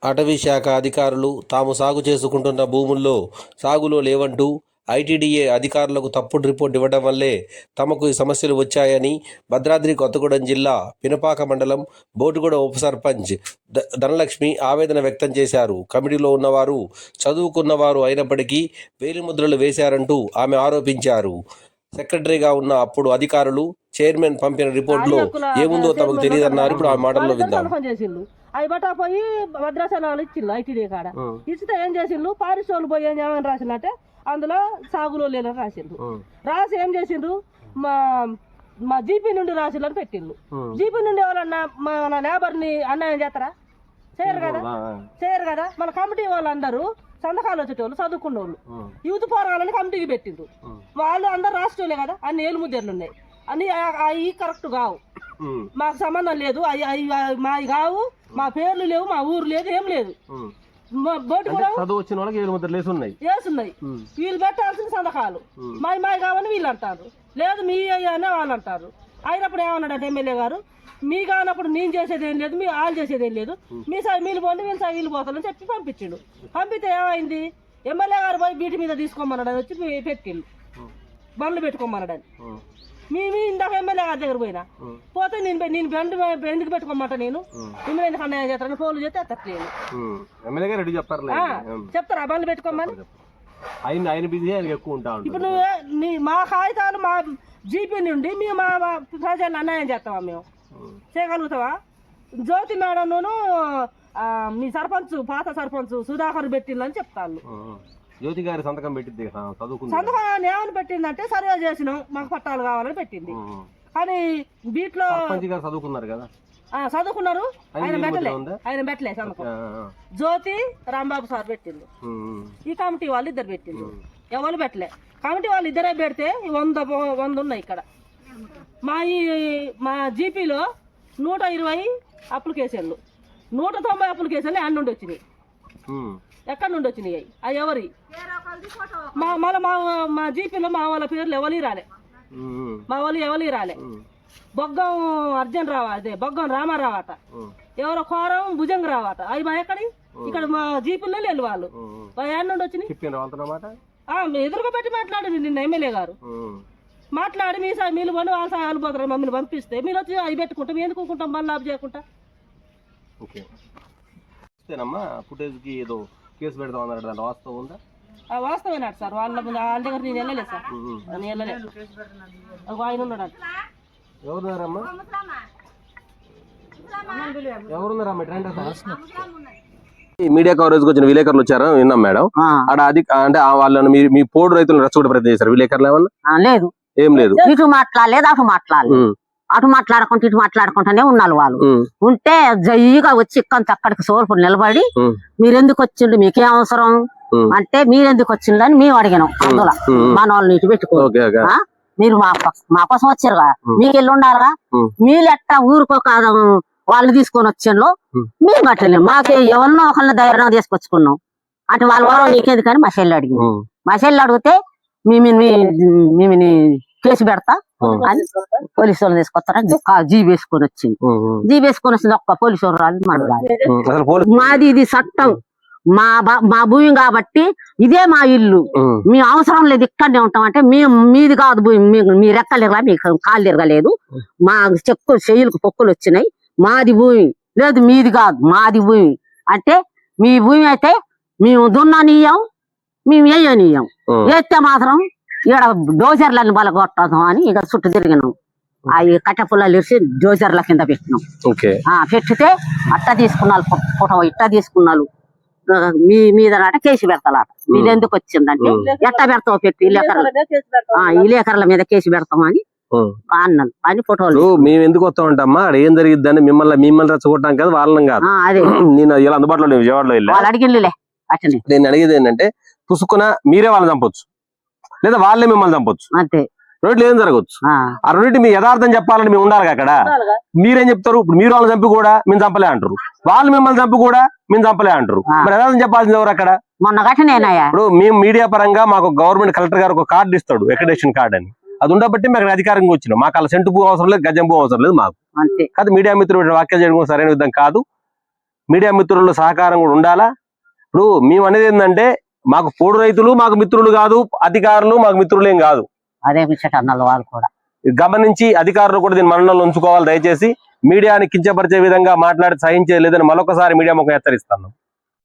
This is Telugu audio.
అటవీ శాఖ అధికారులు తాము సాగు చేసుకుంటున్న భూముల్లో సాగులో లేవంటూ ఐటీడీఏ అధికారులకు తప్పుడు రిపోర్ట్ ఇవ్వడం వల్లే తమకు ఈ సమస్యలు వచ్చాయని భద్రాద్రి కొత్తగూడెం జిల్లా పినపాక మండలం బోటుగూడ ఉప సర్పంచ్ ధనలక్ష్మి ఆవేదన వ్యక్తం చేశారు. కమిటీలో ఉన్నవారు చదువుకున్నవారు అయినప్పటికీ వేలిముద్రలు వేశారంటూ ఆమె ఆరోపించారు. సెక్రటరీగా ఉన్న అప్పుడు అధికారులు చైర్మన్ పంపిన రిపోర్టులో ఏముందో తమకు తెలియదన్నారు. ఇప్పుడు ఆ మాటల్లో విందాం. అవి బట్టా పోయి భద్రాచలాలు ఇచ్చిండు ఐటీడీ కాడ ఇచ్చితే ఏం చేసిండ్రు పారిశ్రోలు పోయి ఏమని రాసిందంటే అందులో సాగులో లేదని రాసిండ్రు. రాసి ఏం చేసిండ్రు మా జీపీ నుండి రాసిండ్రు పెట్టిండ్రు. జీపీ నుండి ఎవరన్నా మన లేబర్ని అన్యాయం చేస్తారా? చేయరు కదా. మన కమిటీ వాళ్ళందరూ సంతకాలు వచ్చేటోళ్ళు చదువుకున్న వాళ్ళు యూత్ పోరాలని కమిటీకి పెట్టిండ్రు. వాళ్ళు అందరు రాష్ట్రాలే కదా, అన్ని ఏలు ముద్దర్లు ఉన్నాయి, అన్ని అవి కరెక్ట్ కావు, మాకు సంబంధం లేదు, అవి మావి కావు, మా పేర్లు లేవు, మా ఊరు లేదు, ఏం లేదు. వేసున్నాయి వీళ్ళు పెట్టాల్సిన సంతకాలు మాయి కావని వీళ్ళు అంటారు, లేదు మీ అనే వాళ్ళు అంటారు. అయినప్పుడు ఏమన్నాడు ఎమ్మెల్యే గారు, మీ కానప్పుడు నేను చేసేది ఏం లేదు, మీ వాళ్ళు చేసేది ఏం లేదు, మీ సాయి వీళ్ళు పోండి, వీళ్ళు సాయి వీళ్ళు పోతారని చెప్పి పంపించిండు. పంపితే ఏమైంది, ఎమ్మెల్యే గారు పోయి బీటి మీద తీసుకోమన్నాడని వచ్చి పెట్టిండు, బండ్లు పెట్టుకోమన్నాడని. మీ ఇందాక ఎమ్మెల్యే గారి దగ్గర పోయినా పోతే నేను బండి ఎందుకు పెట్టుకోమంట, నేను మిమ్మల్ని ఎందుకు అన్యాయం చేస్తాను, ఫోన్లు చేస్తే ఎత్తట్లేదు. చెప్తారా బండ్లు పెట్టుకోమని? ఇప్పుడు నువ్వు మా కాగితాలు మా జీపీ నుండి మేము మా ప్రజలను అన్యాయం చేస్తావా? మేము చేయగలుగుతావా? జ్యోతి మేడంను మీ సర్పంచ్ పాత సర్పంచ్ సుధాకర్ పెట్టిందని చెప్తాను. జ్యోతి గారి సంతకం పెట్టింది, సంతకం ఏమని పెట్టిందంటే సర్వే చేసినాం, మాకు పట్టాలు కావాలని పెట్టింది. కానీ వీటిలో చదువుకున్నారు కదా, చదువుకున్నారు, ఆయన పెట్టలే సంతకం. జ్యోతి రాంబాబు సార్ పెట్టిండు, ఈ కమిటీ వాళ్ళు ఇద్దరు పెట్టిండు, ఎవరు పెట్టలే. కమిటీ వాళ్ళు ఇద్దరే పెడితే 100 ఉన్నాయి ఇక్కడ. మా జీపీలో 120 అప్లికేషన్లు, 190 అప్లికేషన్లు అన్ని నుండి వచ్చినాయి. ఎక్కడి నుండి వచ్చినాయి అవి ఎవరి? మళ్ళీ మా జీపీలో మా వాళ్ళ పేర్లు ఎవరి రాలే, మా వాళ్ళు ఎవరి రాలే. బొగ్గం అర్జున్ రావా, అదే బొగ్గం రామారావు అట, ఎవరో కోరం భుజంగ రావట, అవి మా ఎక్కడి ఇక్కడ మా జీపీలో లేరు వాళ్ళు. ఏడు నుండి వచ్చినాయి ఎదురుగా పెట్టి మాట్లాడింది నిన్న ఎమ్మెల్యే గారు. మాట్లాడి మీ సార్ మీరు పని వాళ్ళ సాయాలు పోతారు, మమ్మల్ని పంపిస్తే మీరు వచ్చి అవి పెట్టుకుంటాం, ఎందుకు ఊరుకుంటాం మళ్ళీ ఆఫ్ చేయకుండా. ఏదో కేసు పెడతాం అన్నాడు, దాని వాస్తవం ఉందా? వాస్తవేనాడు సార్, వాళ్ళ దగ్గర నేను వెళ్ళలేదు సార్, నేను వెళ్ళలేదు. ఆయన ఉన్నాడు. ఎవరున్నారమ్మా? ఎవరున్నారమ్మా? మీడియా కవరేజ్ వచ్చిన విలేకరులు వచ్చారా విన్నాం మేడం. అక్కడ అంటే వాళ్ళని మీ పోడు రైతులను రెచ్చగొట్టే ప్రయత్నం చేశారు విలేకరులు ఏమన్నా? లేదు, ఏం లేదు. ఇటు మాట్లాడలేదు, అటు మాట్లాడలేదు, అటు మాట్లాడుకుంటూ ఇటు మాట్లాడుకుంటూనే ఉన్నారు వాళ్ళు. ఉంటే జయ్యిగా వచ్చి ఇక్కడి అక్కడికి సోల్పుడు నిలబడి మీరెందుకు వచ్చిండు, మీకేం అవసరం అంటే మీరెందుకు వచ్చిండు అని మేము అడిగినాం. అందులో మన వాళ్ళని ఇటు పెట్టుకో, మీరు మా కోసం వచ్చారు కదా, మీకు వెళ్ళి ఉండాలిగా, మీరు ఎట్టా ఊరుకోక వాళ్ళు తీసుకొని వచ్చిండ్రు, మేము కట్టలేము, మాకు ఎవరినో ఒకళ్ళని ధైర్యం తీసుకొచ్చుకున్నాం అంటే వాళ్ళ వాళ్ళు నీకేది కానీ మా చెల్లి అడిగింది. మా చెల్లి అడిగితే మేము కేసు పెడతా అని పోలీసు వాళ్ళు తీసుకొస్తారా, జీబీ వేసుకొని వచ్చింది. జీబీ వేసుకొని వచ్చింది, ఒక్క పోలీసు వాళ్ళు రాలేదు, మన మాది ఇది చట్టం, మా భూమి కాబట్టి ఇదే మా ఇల్లు, మేము అవసరం లేదు ఇక్కడనే ఉంటాం అంటే మీది కాదు భూమి, మీ రెక్కలు ఎరగా మీకు కాళ్ళు ఎరగలేదు, మా చెయ్యిలకు పొక్కులు వచ్చినాయి, మాది భూమి లేదు, మీది కాదు మాది భూమి అంటే మీ భూమి అయితే మేము దున్ననియ్యం, మేము వేయనియ్యం, వేస్తే మాత్రం ఇక్కడ డోజర్లను బలగొట్టడం అని ఇక చుట్టూ తిరిగినాం. అవి కట్టె పుల్లలు ఇరిసి డోజర్ల కింద పెట్టినాం. పెట్టితే అట్టా తీసుకున్నారు ఫోటో, ఇట్టా తీసుకున్నారు, మీ మీద నాట కేసు పెడతాలట. మీరు ఎందుకు వచ్చిందంటే ఎట్టా పెడతావు పెట్టి విలేకరుల మీద కేసు పెడతామని అన్నాను అని ఫోటోలు. మేము ఎందుకు వస్తా ఉంటామా, ఏం జరిగిద్దని మిమ్మల్ని రెచ్చగొట్టాం కదా, వాళ్ళని కాదు. అదే నేను ఇలా అందుబాటులో విజయవాడలో వెళ్ళి వాళ్ళు అడిగిందిలే. అట్లనే నేను అడిగేది ఏంటంటే పుసుకున మీరే వాళ్ళని చంపొచ్చు, లేదా వాళ్ళే మిమ్మల్ని చంపొచ్చు, అంతే. రెండిట్లో ఏం జరగచ్చు. ఆ రెండింటి మీ యథార్థం చెప్పాలని మేము ఉండాలి అక్కడ. మీరేం చెప్తారు, ఇప్పుడు మీరు వాళ్ళని చంపి కూడా మేము చంపలే అంటారు, వాళ్ళు మిమ్మల్ని చంపి కూడా మేము చంపలే అంటారు. మరి యథార్థం చెప్పాల్సింది ఎవరు అక్కడ? మొన్న ఘటనేనాయా, ఇప్పుడు మేము మీడియా పరంగా మాకు గవర్నమెంట్ కలెక్టర్ గారు ఒక కార్డు ఇస్తాడు, అక్రిడేషన్ కార్డు అని, అది ఉండబట్టి మేము అధికారంగా వచ్చినాం. మాకు అలా సెంటు భూ అవసరం లేదు, గజం భూ అవసరం లేదు మాకు. కాదు మీడియా మిత్రులు వ్యాఖ్యలు చేయడం సరైన విధం కాదు. మీడియా మిత్రుల సహకారం కూడా ఉండాలా. ఇప్పుడు మేము అనేది ఏంటంటే మాకు పోడు రైతులు మాకు మిత్రులు కాదు, అధికారులు మాకు మిత్రులేం కాదు. అదే విషయం అన్నారు వాళ్ళు కూడా. గమనించి అధికారులు కూడా దీన్ని మనలో ఉంచుకోవాలి. దయచేసి మీడియాని కించపరిచే విధంగా మాట్లాడి సహించేది లేదని మరొకసారి మీడియా ముఖం హెచ్చరిస్తాను.